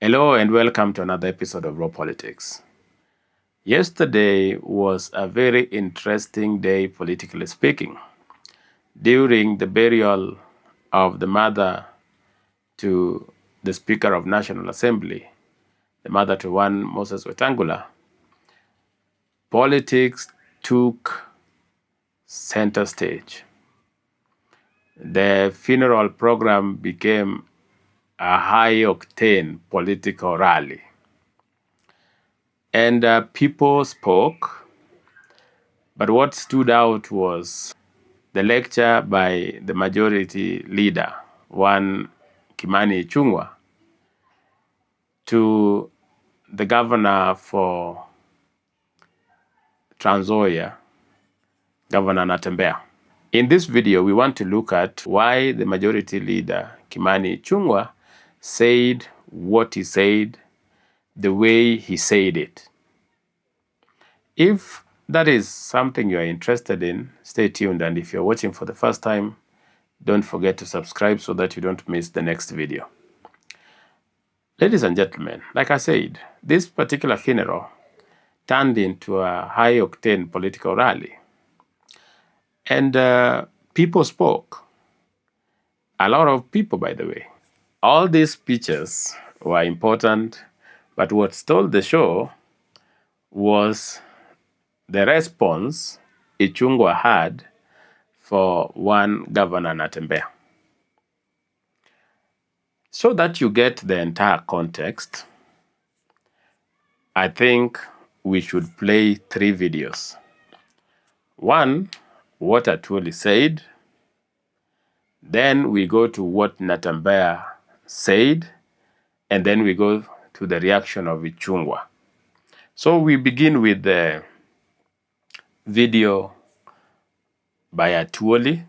Hello and welcome to another episode of Raw Politics. Yesterday was a very interesting day, politically speaking. During the burial of the mother to the Speaker of National Assembly, the mother to one Moses Wetangula, politics took center stage. The funeral program became a high-octane political rally. And people spoke, but what stood out was the lecture by the majority leader, one Kimani Ichungwa, to the governor for Transoya, Governor Natembeya. In this video, we want to look at why the majority leader, Kimani Ichungwa, said what he said, the way he said it. If that is something you are interested in, stay tuned. And if you're watching for the first time, don't forget to subscribe so that you don't miss the next video. Ladies and gentlemen, like I said, this particular funeral turned into a high-octane political rally. And people spoke. A lot of people, by the way. All these speeches were important, but what stole the show was the response Ichungwa had for one Governor Natembeya. So that you get the entire context, I think we should play 3 videos. One, what Atwoli said. Then we go to what Natembeya said. And then we go to the reaction of Ichungwa. So we begin with the video by Atwoli.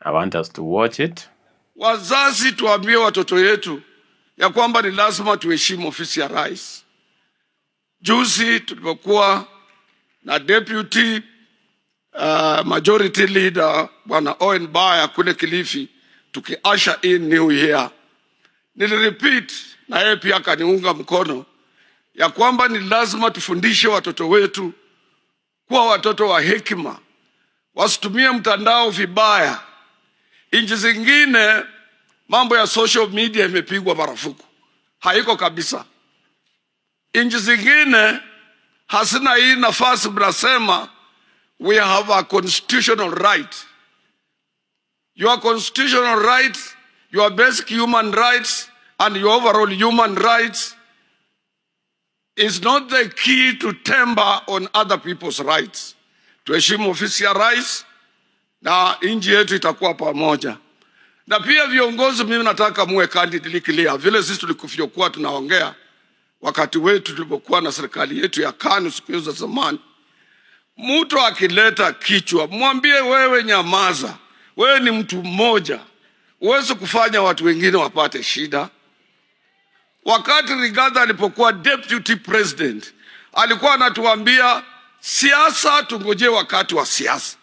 I want us to watch it. Wazazi tuambie watoto yetu ya kwamba ni lazima tuheshimu ofisi ya rais. Juzi tulipokuwa na deputy majority leader Bwana Owen Baya kule Kilifi tukiasha in new year, nilirepeat na yeye pia akaniunga mkono ya kwamba ni lazima tufundishe watoto wetu kuwa watoto wa hekima, wasitumie mtandao vibaya. Nchi zingine mambo ya social media imepigwa marufuku, haiko kabisa. Nchi zingine hasina hii nafasi. Mnasema we have a constitutional right. Your constitutional rights, your basic human rights and your overall human rights is not the key to temper on other people's rights. Tuheshimu ofisi ya rais na nchi yetu itakuwa pamoja. Na pia viongozi, mimi nataka muwe candidly clear. Vile sisi tulikufiokuwa tunaongea wakati wetu tulipokuwa na serikali yetu ya KANU siku hizo za zamani. Mtu akileta kichwa, mwambie wewe nyamaza. Wewe ni mtu mmoja. Uweze kufanya watu wengine wapate shida. Wakati Rigathi alipokuwa deputy president, alikuwa anatuambia siasa tungojee wakati wa siasa.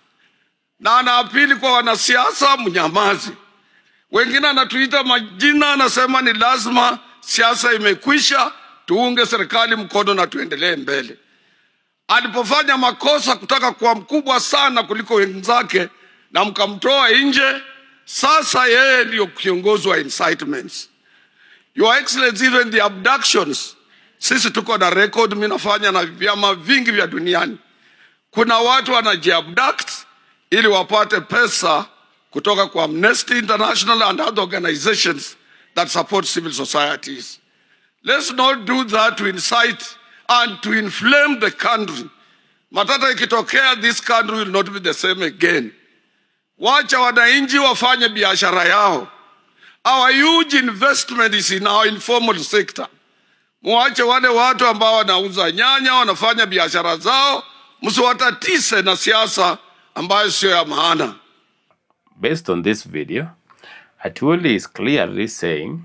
Na anaapili kwa wanasiasa mnyamazi. Wengine anatuita majina, anasema ni lazima siasa imekwisha, tuunge serikali mkono na tuendelee mbele. Alipofanya makosa kutaka kuwa mkubwa sana kuliko wenzake na mkamtoa nje, sasa yeye ndio kiongozi wa incitements. Your Excellency, even the abductions, sisi tuko na record, mimi nafanya na vyama vingi vya duniani. Kuna watu wanajiabduct ili wapate pesa kutoka kwa Amnesty International and other organizations that support civil societies. Let's not do that to incite and to inflame the country. Matata ikitokea, this country will not be the same again. Wacha wananchi wafanye biashara yao. Our huge investment is in our informal sector. Mwache wale watu ambao wanauza nyanya wanafanya biashara zao, msiwatatise na siasa ambayo sio ya maana. Based on this video, Atwoli is clearly saying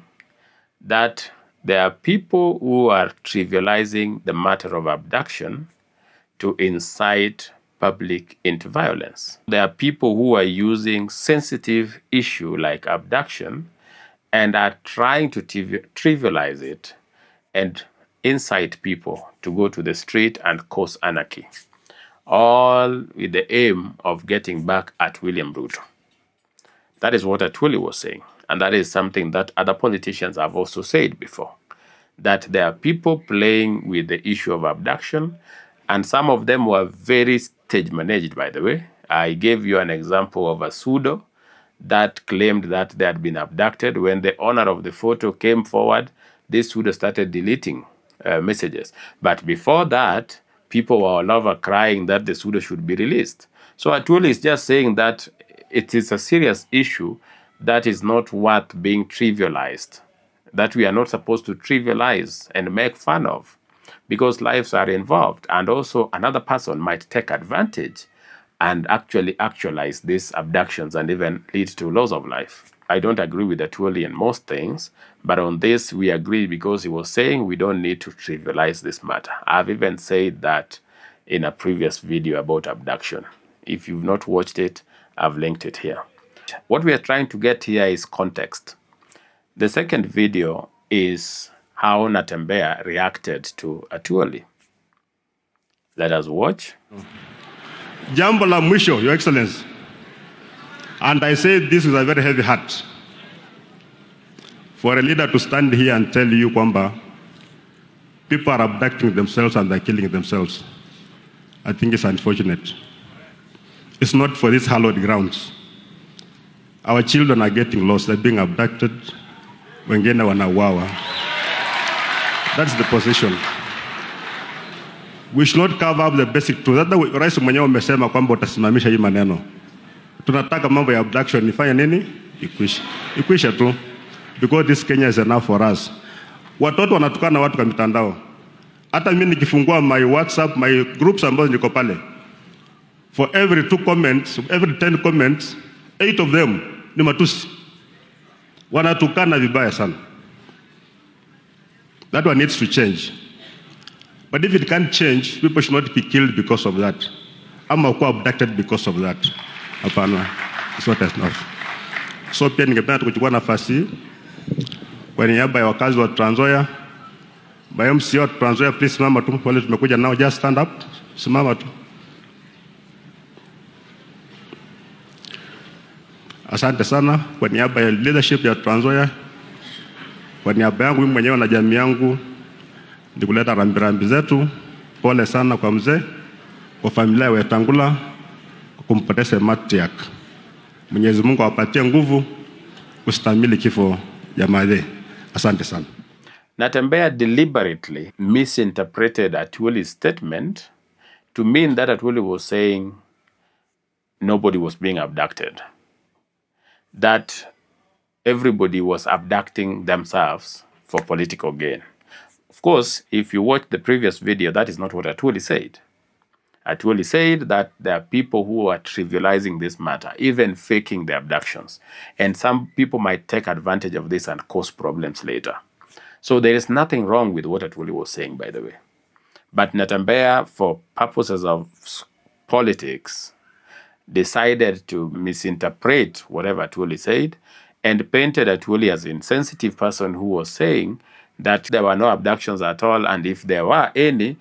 that there are people who are trivializing the matter of abduction to incite public into violence. There are people who are using sensitive issue like abduction and are trying to trivialize it and incite people to go to the street and cause anarchy, all with the aim of getting back at William Ruto. That is what Atwoli was saying. And that is something that other politicians have also said before, that there are people playing with the issue of abduction, and some of them were very stage managed, by the way. I gave you an example of a pseudo that claimed that they had been abducted. When the owner of the photo came forward, this pseudo started deleting messages. But before that, people were all over crying that the pseudo should be released. So Atwoli is just saying that it is a serious issue that is not worth being trivialized, that we are not supposed to trivialize and make fun of, because lives are involved, and also another person might take advantage and actually actualize these abductions and even lead to loss of life. I don't agree with Atwoli in most things, but on this we agree because he was saying we don't need to trivialize this matter. I've even said that in a previous video about abduction. If you've not watched it, I've linked it here. What we are trying to get here is context. The second video is how Natembeya reacted to Atwoli. Let us watch. Jambo la mwisho, Your Excellency, and I say this with a very heavy heart, for a leader to stand here and tell you kwamba people are abducting themselves and they're killing themselves, I think it's unfortunate. It's not for these hallowed grounds. Our children are getting lost, they're being abducted, wengine wanauawa. That's the position. We should not cover up the basic truth. Hata rais mwenyewe amesema kwamba utasimamisha hii maneno. Tunataka mambo ya abduction ifanye nini? Ikwisha tu. Because this Kenya is enough for us. Watoto wanatukana watu kwa mitandao. Hata mimi nikifungua my WhatsApp, my groups ambazo niko pale, for every 2 comments, every 10 comments, 8 of them ni matusi. Wanatukana vibaya sana. That one needs to change. But if it can't change, people should not be killed because of that. Ama kuwa abducted because of that. Hapana. It's not enough. So pia ningependa kuchukua nafasi hii kwa niaba ya wakazi wa Trans Nzoia, by MCA wa Trans Nzoia, please simama tu, wale tumekuja nao, just stand up, simama tu. Asante sana kwa niaba ya leadership ya Trans Nzoia, kwa niaba yangu mimi mwenyewe na jamii yangu, nikuleta rambirambi zetu. Pole sana kwa mzee, kwa familia ya Wetangula kumpoteza Matiak. Mwenyezi Mungu awapatie nguvu kustamili kifo ya madhe. Asante sana. Natembeya deliberately misinterpreted Atwoli's statement to mean that Atwoli was saying nobody was being abducted, that everybody was abducting themselves for political gain. Of course, if you watch the previous video, that is not what Atwoli said. Atwoli said that there are people who are trivializing this matter, even faking the abductions. And some people might take advantage of this and cause problems later. So there is nothing wrong with what Atwoli was saying, by the way. But Natembeya, for purposes of politics, decided to misinterpret whatever Atwoli said and painted Atwoli as an insensitive person who was saying that there were no abductions at all, and if there were any,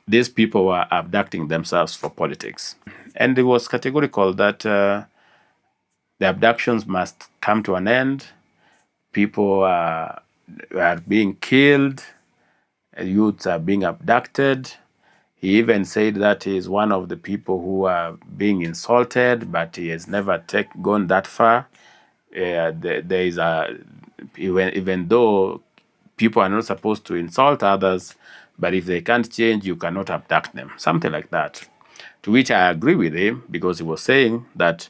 these people were abducting themselves for politics. And it was categorical that the abductions must come to an end. People are being killed, youths are being abducted. He even said that he is one of the people who are being insulted, but he has never gone that far. There is even though people are not supposed to insult others, but if they can't change, you cannot abduct them. Something like that. To which I agree with him, because he was saying that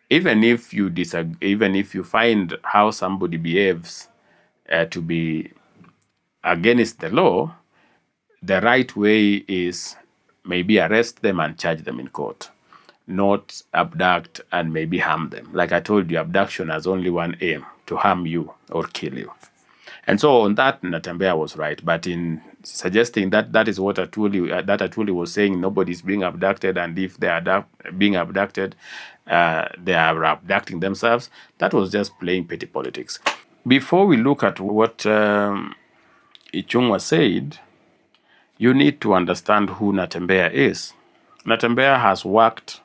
even if you disagree, even if you find how somebody behaves to be against the law, the right way is maybe arrest them and charge them in court, not abduct and maybe harm them. Like I told you, abduction has only one aim: to harm you or kill you. And so on that, Natembeya was right. But in suggesting that that is what Atwoli was saying, nobody's being abducted, and if they are being abducted, they are abducting themselves, that was just playing petty politics. Before we look at what Ichungwa said, you need to understand who Natembeya is. Natembeya has worked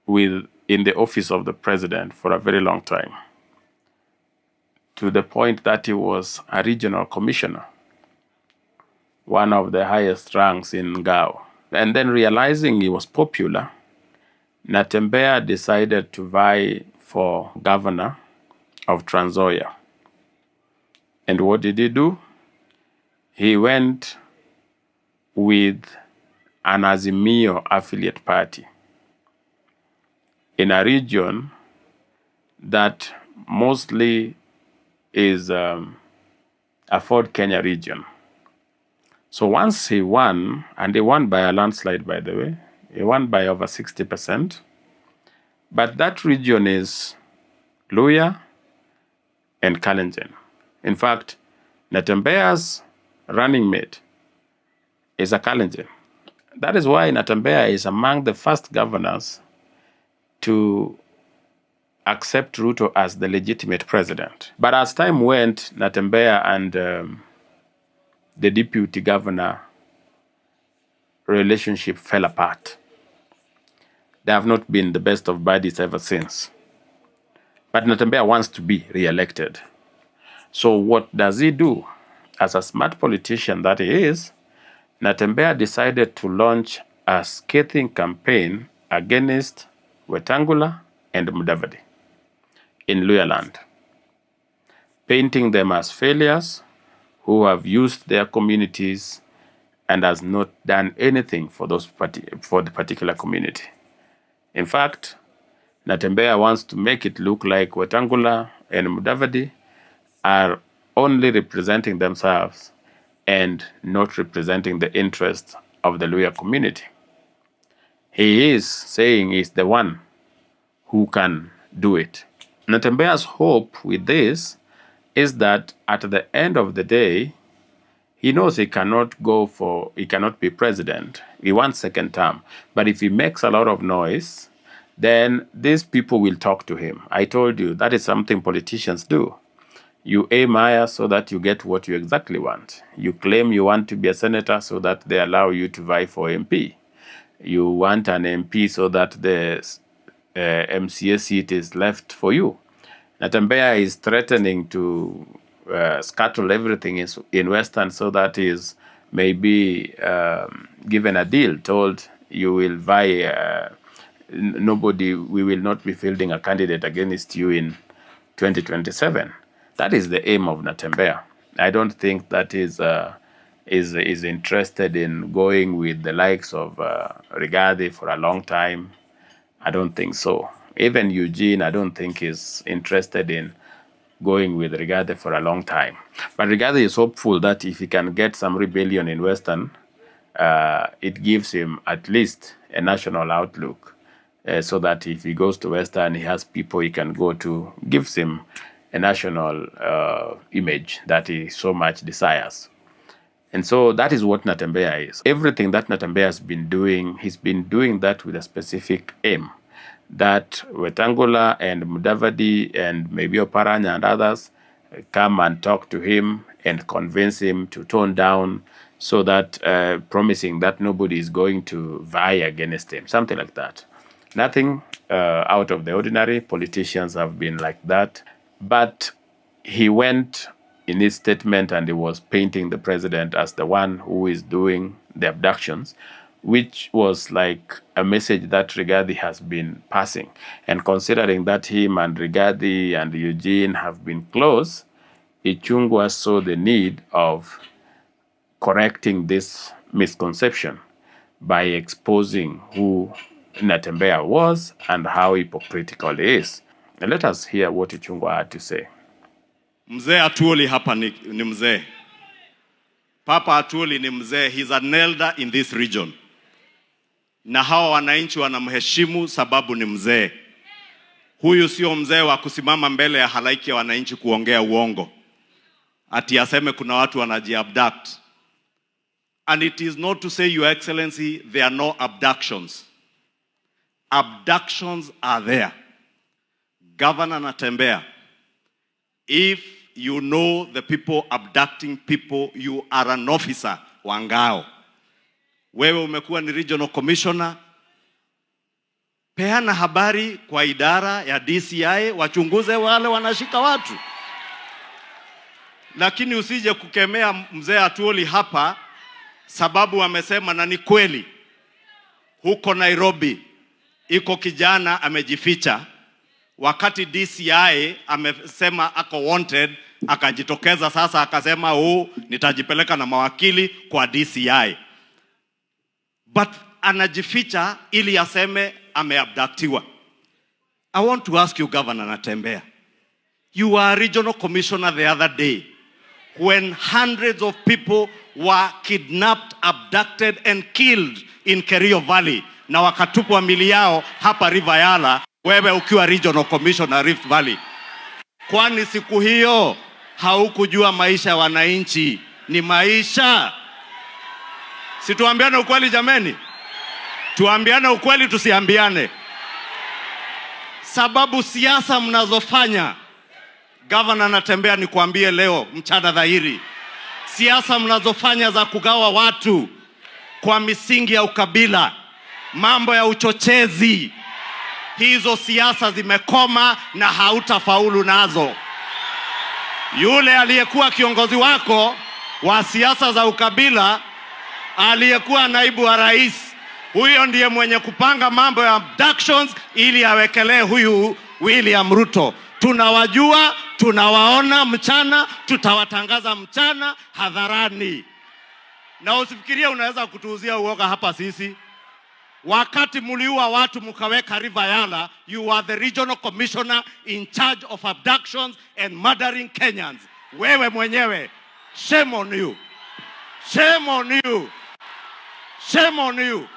in the office of the president for a very long time, to the point that he was a regional commissioner, one of the highest ranks in Gao. And then realizing he was popular, Natembeya decided to vie for governor of Trans Nzoia. And what did he do? He went with an Azimio affiliate party in a region that mostly is a Ford Kenya region. So once he won, and he won by a landslide, by the way, he won by over 60%, but that region is Luya and Kalenjin. In fact, Natembeya's running mate is a Kalenjin. That is why Natembeya is among the first governors to accept Ruto as the legitimate president. But as time went, Natembeya and the deputy governor relationship fell apart. They have not been the best of buddies ever since. But Natembeya wants to be re-elected. So what does he do? As a smart politician that he is, Natembeya decided to launch a scathing campaign against Wetangula and Mudavadi in Luyaland, painting them as failures who have used their communities and has not done anything for the particular community. In fact, Natembeya wants to make it look like Wetangula and Mudavadi are only representing themselves and not representing the interests of the Luya community. He is saying he's the one who can do it. Natembeya's hope with this is that at the end of the day, he knows he cannot be president. He wants second term. But if he makes a lot of noise, then these people will talk to him. I told you, that is something politicians do. You aim higher so that you get what you exactly want. You claim you want to be a senator so that they allow you to vie for MP. You want an MP so that the MCA seat is left for you. Natembeya is threatening to scuttle everything in Western so that he is maybe given a deal, told you will vie, we will not be fielding a candidate against you in 2027. That is the aim of Natembeya. I don't think that is interested in going with the likes of Rigathi for a long time. I don't think so. Even Eugene, I don't think is interested in going with Rigathi for a long time. But Rigathi is hopeful that if he can get some rebellion in Western, it gives him at least a national outlook, so that if he goes to Western, he has people he can go to, gives him a national image that he so much desires. And so that is what Natembeya is. Everything that Natembeya has been doing, he's been doing that with a specific aim, that Wetangula and Mudavadi and maybe Oparanya and others come and talk to him and convince him to tone down, so that promising that nobody is going to vie against him, something like that. Nothing out of the ordinary. Politicians have been like that. But he went in his statement and he was painting the president as the one who is doing the abductions, which was like a message that Rigathi has been passing. And considering that him and Rigathi and Eugene have been close, Ichungwa saw the need of correcting this misconception by exposing who Natembeya was and how hypocritical he is. And let us hear what Ichungwa had to say. Mzee Atuoli hapa ni mzee. Papa Atuoli ni mzee. He's an elder in this region. Na hawa wananchi wanamheshimu sababu ni mzee. Huyu sio mzee wa kusimama mbele ya halaiki ya wananchi kuongea uongo, ati aseme kuna watu wanajiabduct. And it is not to say, Your Excellency, there are no abductions. Abductions are there. Governor Natembeya, if you know the people abducting people, you are an officer wa ngao. Wewe umekuwa ni regional commissioner, peana habari kwa idara ya DCI wachunguze wale wanashika watu. Lakini usije kukemea mzee Atuoli hapa sababu amesema, na ni kweli, huko Nairobi iko kijana amejificha. Wakati DCI amesema ako wanted, akajitokeza sasa akasema nitajipeleka na mawakili kwa DCI. But anajificha ili aseme ameabductiwa. I want to ask you, Governor Natembeya, you were a regional commissioner the other day when hundreds of people were kidnapped, abducted and killed in Kerio Valley na wakatupwa mili yao hapa River Yala, wewe ukiwa regional commissioner Rift Valley. Kwani siku hiyo haukujua maisha ya wananchi ni maisha? Si tuambiane ukweli jameni? Tuambiane ukweli, tusiambiane. Sababu siasa mnazofanya, Governor Natembeya, nikuambie leo mchana dhahiri, siasa mnazofanya za kugawa watu kwa misingi ya ukabila, mambo ya uchochezi, hizo siasa zimekoma na hautafaulu nazo. Yule aliyekuwa kiongozi wako wa siasa za ukabila, aliyekuwa naibu wa rais, huyo ndiye mwenye kupanga mambo ya abductions ili awekelee huyu William Ruto. Tunawajua, tunawaona mchana, tutawatangaza mchana hadharani. Na usifikirie unaweza kutuuzia uoga hapa sisi. Wakati muliua watu mkaweka River Yala, you are the regional commissioner in charge of abductions and murdering Kenyans. Wewe mwenyewe, shame on you. Shame on you. Shame on you.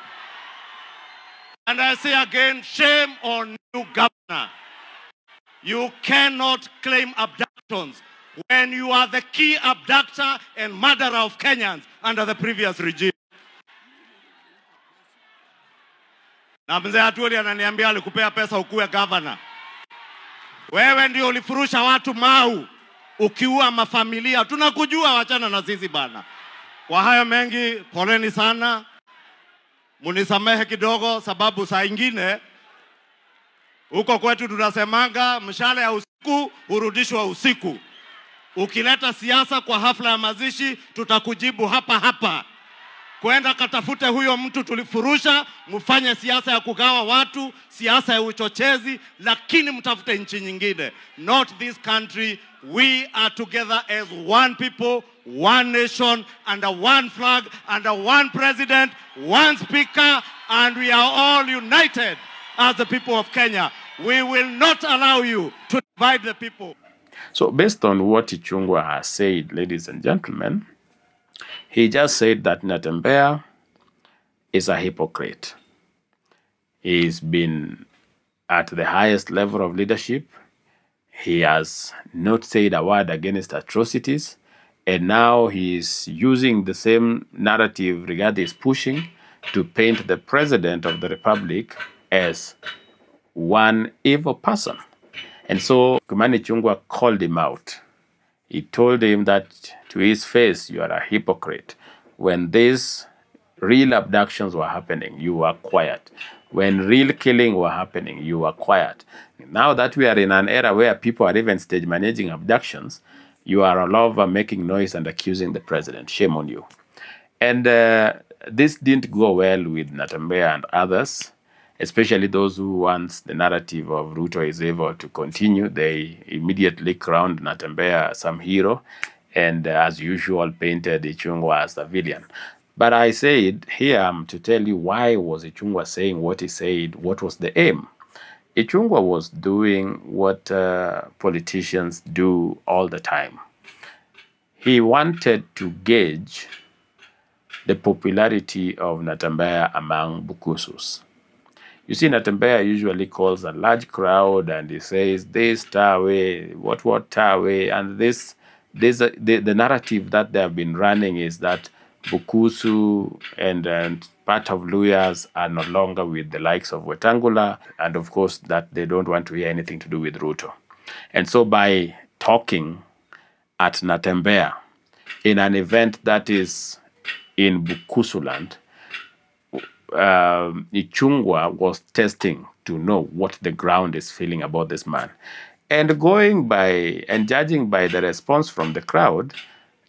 And I say again, shame on you, Governor. You cannot claim abductions when you are the key abductor and murderer of Kenyans under the previous regime. Na mzee Atuoli ananiambia alikupea pesa ukuwe governor. Wewe ndio ulifurusha watu Mau, ukiua mafamilia. Tunakujua, wachana na sisi bana. Kwa hayo mengi, poleni sana. Munisamehe kidogo sababu saa ingine huko kwetu tunasemanga mshale ya usiku urudishwa usiku. Ukileta siasa kwa hafla ya mazishi, tutakujibu hapa hapa. Kwenda katafute huyo mtu tulifurusha, mfanye siasa ya kugawa watu, siasa ya uchochezi, lakini mtafute nchi nyingine. Not this country. We are together as one people, one nation, under one flag, under one president, one speaker, and we are all united as the people of Kenya. We will not allow you to divide the people. So based on what Ichungwa has said, ladies and gentlemen, he just said that Natembeya is a hypocrite. He's been at the highest level of leadership. He has not said a word against atrocities. And now he is using the same narrative Rigathi is pushing to paint the president of the republic as one evil person. And so Kimani Ichungwa called him out. He told him that to his face, you are a hypocrite. When these real abductions were happening, you were quiet. When real killing were happening, you were quiet. Now that we are in an era where people are even stage managing abductions, you are all over making noise and accusing the president. Shame on you. And this didn't go well with Natembeya and others, especially those who want the narrative of Ruto is able to continue. They immediately crowned Natembeya some hero and as usual painted Ichungwa as the villain. But I said here to tell you why was Ichungwa saying what he said, what was the aim. Ichungwa was doing what politicians do all the time. He wanted to gauge the popularity of Natembeya among Bukusus. You see, Natembeya usually calls a large crowd and he says, this Tawe, what Tawe, and the narrative that they have been running is that Bukusu and part of Luyas are no longer with the likes of Wetangula, and of course that they don't want to hear anything to do with Ruto. And so by talking at Natembeya in an event that is in Bukusuland, Ichungwa was testing to know what the ground is feeling about this man. And going by and judging by the response from the crowd,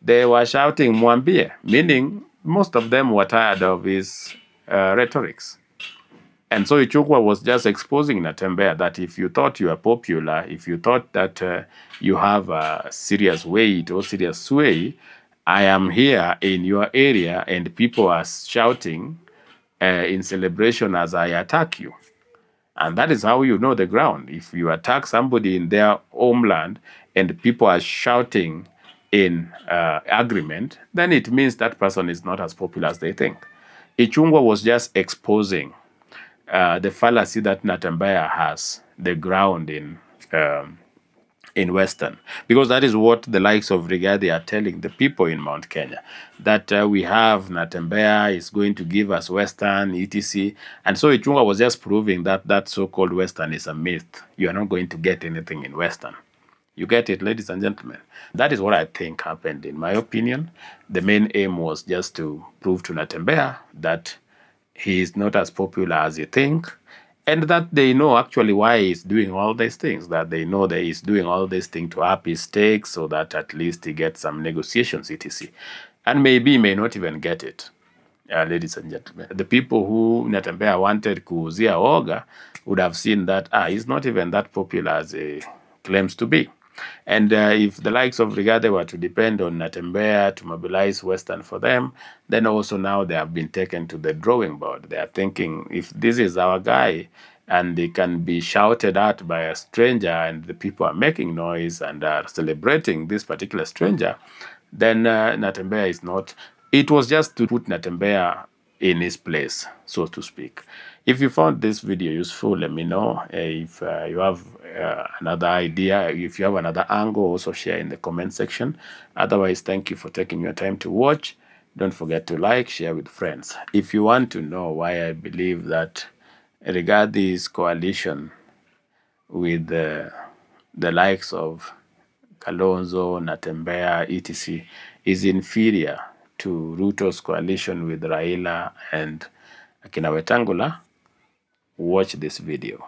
they were shouting Mwambie, meaning most of them were tired of his rhetorics. And so Ichungwa was just exposing Natembeya that if you thought you were popular, if you thought that you have a serious weight or serious sway, I am here in your area and people are shouting in celebration as I attack you. And that is how you know the ground. If you attack somebody in their homeland and people are shouting in agreement, then it means that person is not as popular as they think. Ichungwa was just exposing the fallacy that Natembeya has, the ground in Western, because that is what the likes of Rigathi are telling the people in Mount Kenya, that we have Natembeya is going to give us Western, etc. And so Ichungwa was just proving that that so-called Western is a myth. You are not going to get anything in Western. You get it, ladies and gentlemen? That is what I think happened, in my opinion. The main aim was just to prove to Natembeya that he is not as popular as you think, and that they know actually why he's doing all these things, that they know that he's doing all these things to up his stakes so that at least he gets some negotiations, etc. And maybe he may not even get it, ladies and gentlemen. The people who Natembeya wanted kuuzia Oga would have seen that he's not even that popular as he claims to be. And if the likes of Rigathi were to depend on Natembeya to mobilize Western for them, then also now they have been taken to the drawing board. They are thinking, if this is our guy and he can be shouted at by a stranger and the people are making noise and are celebrating this particular stranger, then Natembeya is not. It was just to put Natembeya in his place, so to speak. If you found this video useful, let me know. If you have another idea, if you have another angle, also share in the comment section. Otherwise, thank you for taking your time to watch. Don't forget to like, share with friends. If you want to know why I believe that Rigathi's coalition with the likes of Kalonzo, Natembeya, etc. is inferior to Ruto's coalition with Raila and Akina Wetangula, watch this video.